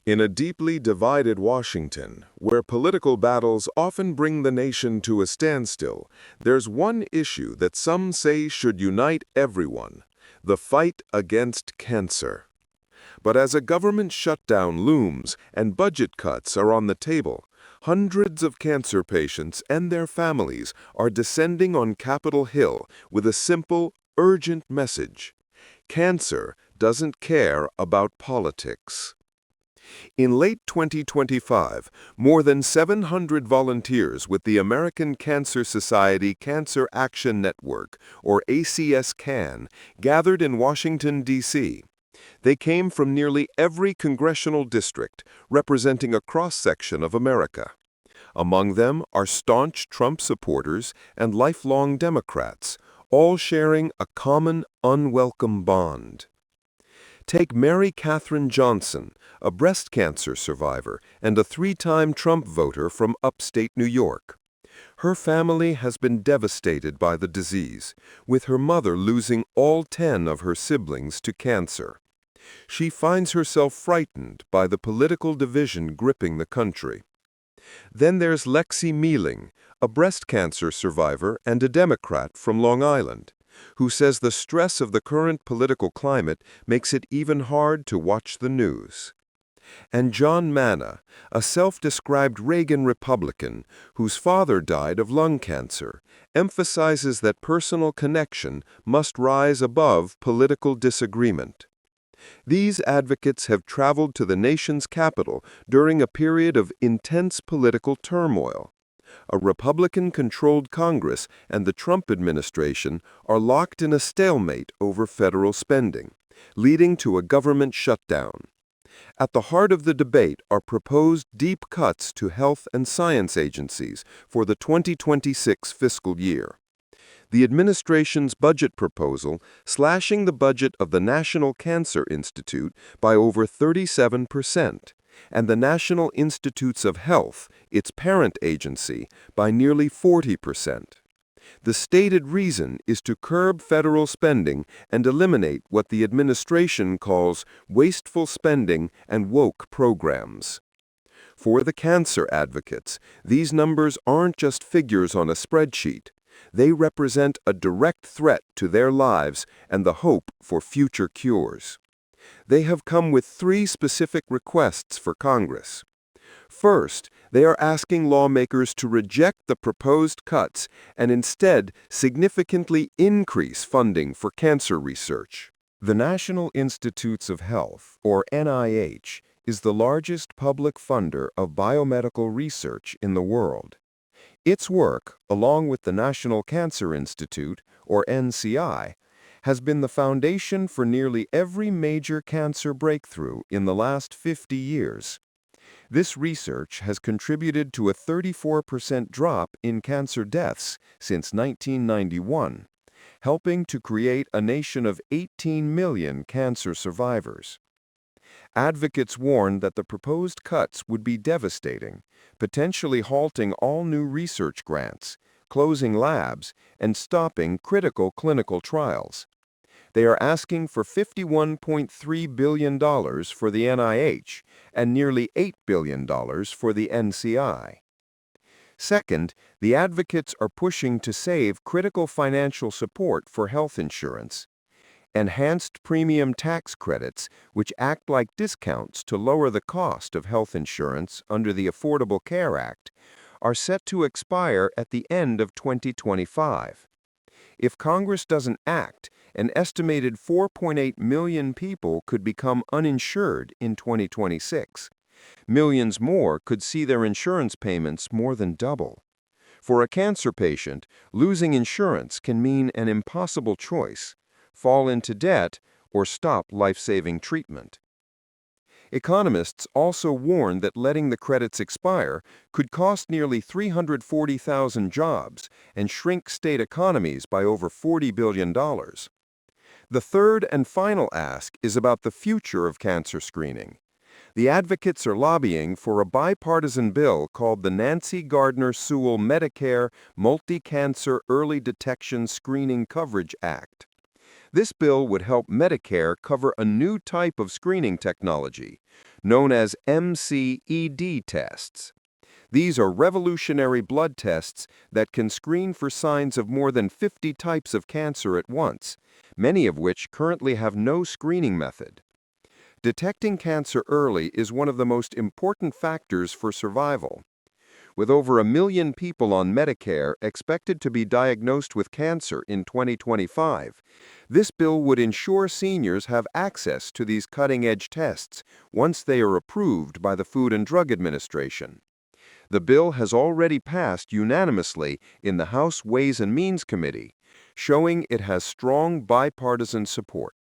In a deeply divided Washington, where political battles often bring the nation to a standstill, there's one issue that some say should unite everyone: the fight against cancer. But as a government shutdown looms and budget cuts are on the table, hundreds of cancer patients and their families are descending on Capitol Hill with a simple, urgent message: cancer doesn't care about politics. In late 2025, more than 700 volunteers with the American Cancer Society Cancer Action Network, or ACS-CAN, gathered in Washington, D.C. They came from nearly every congressional district, representing a cross-section of America. Among them are staunch Trump supporters and lifelong Democrats, all sharing a common, unwelcome bond. Take Mary Catherine Johnson, a breast cancer survivor and a three-time Trump voter from upstate New York. Her family has been devastated by the disease, with her mother losing all 10 of her siblings to cancer. She finds herself frightened by the political division gripping the country. Then there's Lexi Mealing, a breast cancer survivor and a Democrat from Long Island, who says the stress of the current political climate makes it even hard to watch the news. And John Manna, a self-described Reagan Republican whose father died of lung cancer, emphasizes that personal connection must rise above political disagreement. These advocates have traveled to the nation's capital during a period of intense political turmoil. A Republican-controlled Congress and the Trump administration are locked in a stalemate over federal spending, leading to a government shutdown. At the heart of the debate are proposed deep cuts to health and science agencies for the 2026 fiscal year. The administration's budget proposal slashing the budget of the National Cancer Institute by over 37%, and the National Institutes of Health, its parent agency, by nearly 40%. The stated reason is to curb federal spending and eliminate what the administration calls wasteful spending and woke programs. For the cancer advocates, these numbers aren't just figures on a spreadsheet. They represent a direct threat to their lives and the hope for future cures. They have come with 3 specific requests for Congress. First, they are asking lawmakers to reject the proposed cuts and instead significantly increase funding for cancer research. The National Institutes of Health, or NIH, is the largest public funder of biomedical research in the world. Its work, along with the National Cancer Institute, or NCI, has been the foundation for nearly every major cancer breakthrough in the last 50 years. This research has contributed to a 34% drop in cancer deaths since 1991, helping to create a nation of 18 million cancer survivors. Advocates warn that the proposed cuts would be devastating, potentially halting all new research grants, closing labs, and stopping critical clinical trials. They are asking for $51.3 billion for the NIH and nearly $8 billion for the NCI. Second, the advocates are pushing to save critical financial support for health insurance. Enhanced premium tax credits, which act like discounts to lower the cost of health insurance under the Affordable Care Act, are set to expire at the end of 2025. If Congress doesn't act, an estimated 4.8 million people could become uninsured in 2026. Millions more could see their insurance payments more than double. For a cancer patient, losing insurance can mean an impossible choice: fall into debt or stop life-saving treatment. Economists also warn that letting the credits expire could cost nearly 340,000 jobs and shrink state economies by over $40 billion. The third and final ask is about the future of cancer screening. The advocates are lobbying for a bipartisan bill called the Nancy Gardner Sewell Medicare Multi-Cancer Early Detection Screening Coverage Act. This bill would help Medicare cover a new type of screening technology, known as MCED tests. These are revolutionary blood tests that can screen for signs of more than 50 types of cancer at once, many of which currently have no screening method. Detecting cancer early is one of the most important factors for survival. With over 1 million people on Medicare expected to be diagnosed with cancer in 2025, this bill would ensure seniors have access to these cutting-edge tests once they are approved by the Food and Drug Administration. The bill has already passed unanimously in the House Ways and Means Committee, showing it has strong bipartisan support.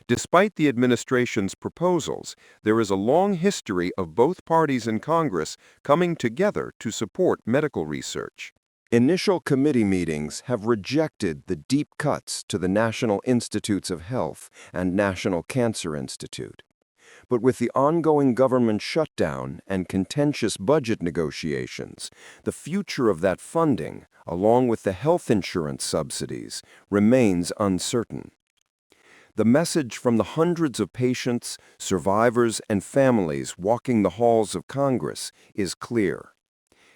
Despite the administration's proposals, there is a long history of both parties in Congress coming together to support medical research. Initial committee meetings have rejected the deep cuts to the National Institutes of Health and National Cancer Institute. But with the ongoing government shutdown and contentious budget negotiations, the future of that funding, along with the health insurance subsidies, remains uncertain. The message from the hundreds of patients, survivors, and families walking the halls of Congress is clear.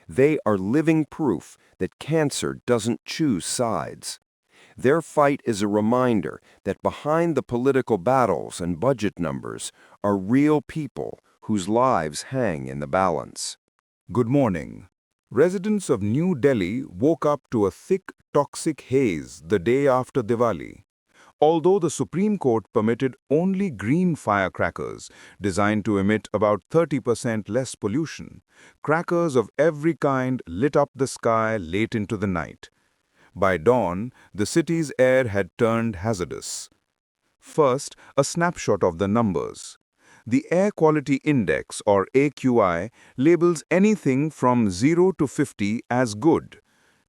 They are living proof that cancer doesn't choose sides. Their fight is a reminder that behind the political battles and budget numbers are real people whose lives hang in the balance. Good morning. Residents of New Delhi woke up to a thick, toxic haze the day after Diwali. Although the Supreme Court permitted only green firecrackers, designed to emit about 30% less pollution, crackers of every kind lit up the sky late into the night. By dawn, the city's air had turned hazardous. First, a snapshot of the numbers. The Air Quality Index, or AQI, labels anything from 0 to 50 as good.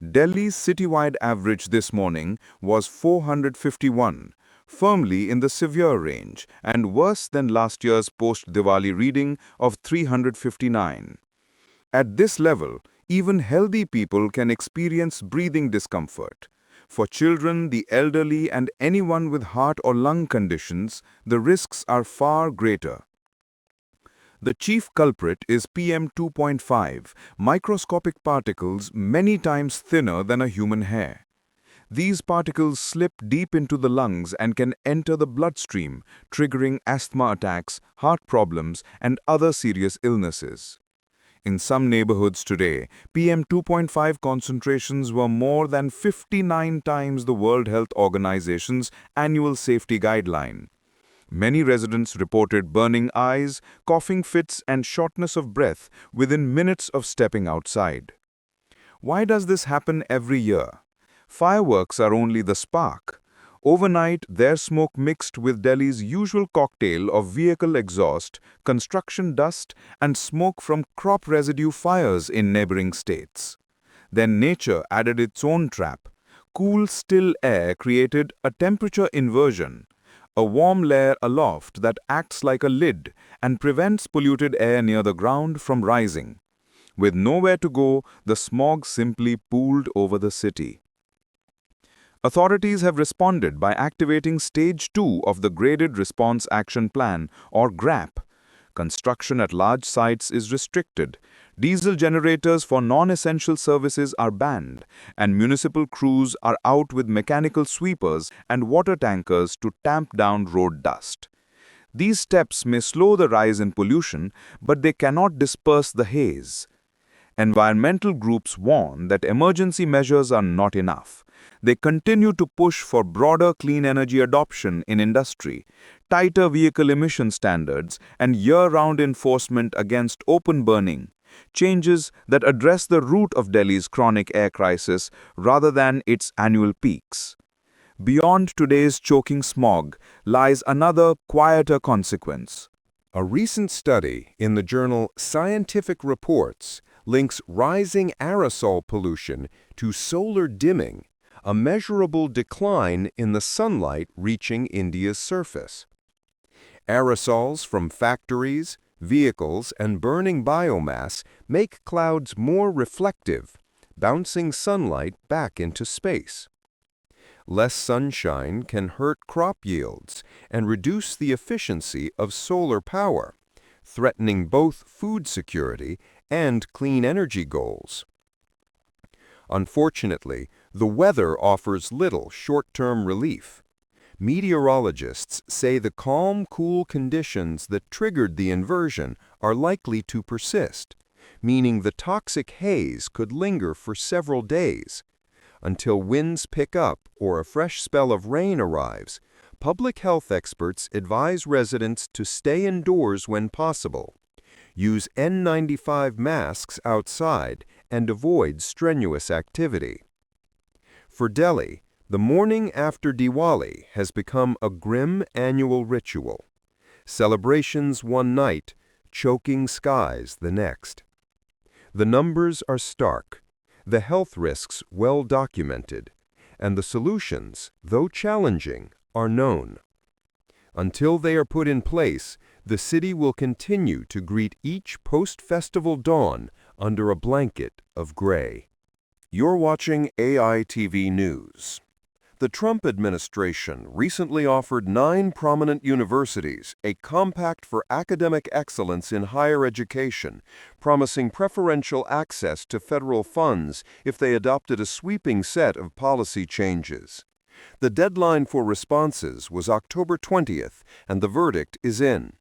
Delhi's citywide average this morning was 451, firmly in the severe range and worse than last year's post-Diwali reading of 359. At this level, even healthy people can experience breathing discomfort. For children, the elderly, and anyone with heart or lung conditions, the risks are far greater. The chief culprit is PM 2.5, microscopic particles many times thinner than a human hair. These particles slip deep into the lungs and can enter the bloodstream, triggering asthma attacks, heart problems, and other serious illnesses. In some neighborhoods today, PM 2.5 concentrations were more than 59 times the World Health Organization's annual safety guideline. Many residents reported burning eyes, coughing fits, and shortness of breath within minutes of stepping outside. Why does this happen every year? Fireworks are only the spark. Overnight, their smoke mixed with Delhi's usual cocktail of vehicle exhaust, construction dust, and smoke from crop residue fires in neighboring states. Then nature added its own trap. Cool, still air created a temperature inversion, a warm layer aloft that acts like a lid and prevents polluted air near the ground from rising. With nowhere to go, the smog simply pooled over the city. Authorities have responded by activating Stage 2 of the Graded Response Action Plan, or GRAP. Construction at large sites is restricted. Diesel generators for non-essential services are banned, and municipal crews are out with mechanical sweepers and water tankers to tamp down road dust. These steps may slow the rise in pollution, but they cannot disperse the haze. Environmental groups warn that emergency measures are not enough. They continue to push for broader clean energy adoption in industry, tighter vehicle emission standards, and year-round enforcement against open burning, changes that address the root of Delhi's chronic air crisis rather than its annual peaks. Beyond today's choking smog lies another, quieter consequence. A recent study in the journal Scientific Reports links rising aerosol pollution to solar dimming, a measurable decline in the sunlight reaching India's surface. Aerosols from factories, vehicles, and burning biomass make clouds more reflective, bouncing sunlight back into space. Less sunshine can hurt crop yields and reduce the efficiency of solar power, threatening both food security and clean energy goals. Unfortunately, the weather offers little short-term relief. Meteorologists say the calm, cool conditions that triggered the inversion are likely to persist, meaning the toxic haze could linger for several days. Until winds pick up or a fresh spell of rain arrives, public health experts advise residents to stay indoors when possible, use N95 masks outside, and avoid strenuous activity. For Delhi, the morning after Diwali has become a grim annual ritual. Celebrations one night, choking skies the next. The numbers are stark, the health risks well documented, and the solutions, though challenging, are known. Until they are put in place, the city will continue to greet each post-festival dawn under a blanket of gray. You're watching AITV News. The Trump administration recently offered 9 prominent universities a compact for academic excellence in higher education, promising preferential access to federal funds if they adopted a sweeping set of policy changes. The deadline for responses was October 20th, and the verdict is in.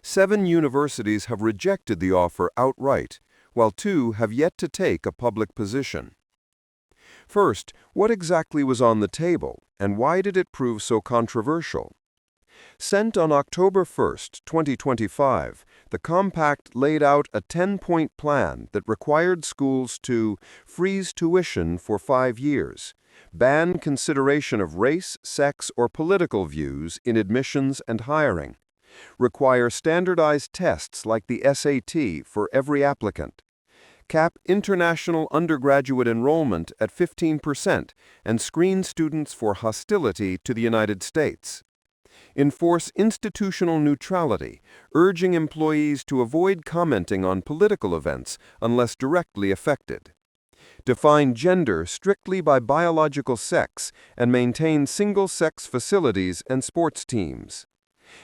7 universities have rejected the offer outright, while 2 have yet to take a public position. First, what exactly was on the table, and why did it prove so controversial? Sent on October 1, 2025, the compact laid out a 10-point plan that required schools to freeze tuition for 5 years, ban consideration of race, sex, or political views in admissions and hiring, require standardized tests like the SAT for every applicant, cap international undergraduate enrollment at 15% and screen students for hostility to the United States. Enforce institutional neutrality, urging employees to avoid commenting on political events unless directly affected. Define gender strictly by biological sex and maintain single-sex facilities and sports teams.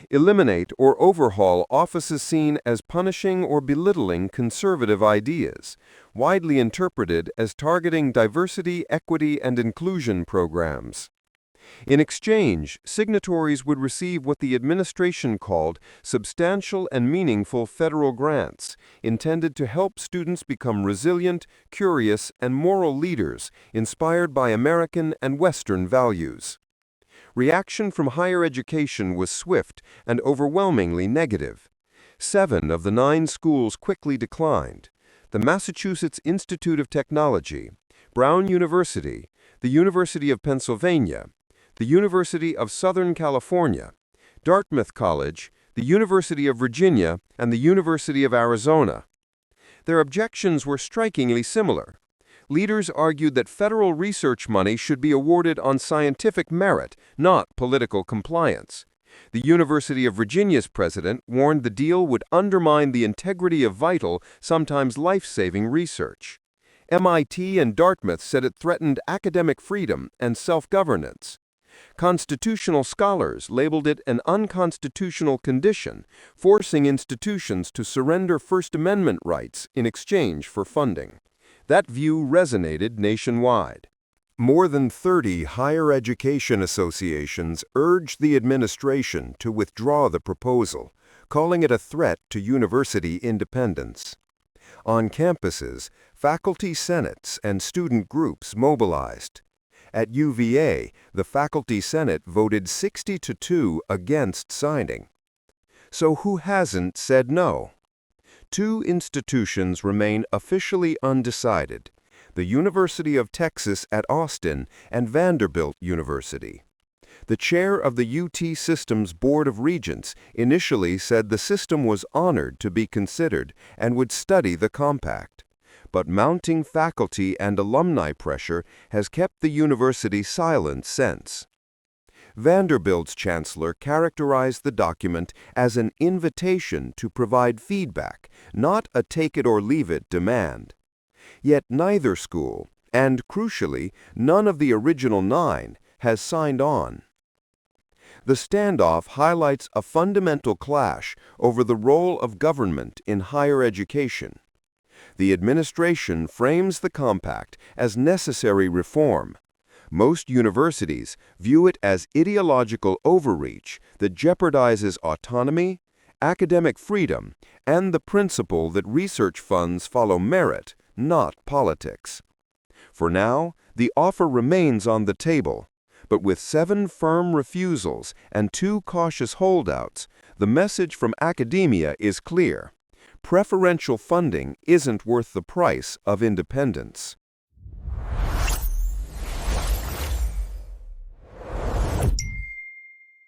Eliminate or overhaul offices seen as punishing or belittling conservative ideas, widely interpreted as targeting diversity, equity, and inclusion programs. In exchange, signatories would receive what the administration called substantial and meaningful federal grants, intended to help students become resilient, curious, and moral leaders inspired by American and Western values. Reaction from higher education was swift and overwhelmingly negative. 7 of the 9 schools quickly declined: the Massachusetts Institute of Technology, Brown University, the University of Pennsylvania, the University of Southern California, Dartmouth College, the University of Virginia, and the University of Arizona. Their objections were strikingly similar. Leaders argued that federal research money should be awarded on scientific merit, not political compliance. The University of Virginia's president warned the deal would undermine the integrity of vital, sometimes life-saving research. MIT and Dartmouth said it threatened academic freedom and self-governance. Constitutional scholars labeled it an unconstitutional condition, forcing institutions to surrender First Amendment rights in exchange for funding. That view resonated nationwide. More than 30 higher education associations urged the administration to withdraw the proposal, calling it a threat to university independence. On campuses, faculty senates and student groups mobilized. At UVA, the Faculty Senate voted 60-2 against signing. So who hasn't said no? 2 institutions remain officially undecided: the University of Texas at Austin and Vanderbilt University. The chair of the UT System's Board of Regents initially said the system was honored to be considered and would study the compact. But mounting faculty and alumni pressure has kept the university silent since. Vanderbilt's chancellor characterized the document as an invitation to provide feedback, not a take-it-or-leave-it demand. Yet neither school, and crucially, none of the original 9, has signed on. The standoff highlights a fundamental clash over the role of government in higher education. The administration frames the compact as necessary reform. Most universities view it as ideological overreach that jeopardizes autonomy, academic freedom, and the principle that research funds follow merit, not politics. For now, the offer remains on the table, but with 7 firm refusals and 2 cautious holdouts, the message from academia is clear. Preferential funding isn't worth the price of independence.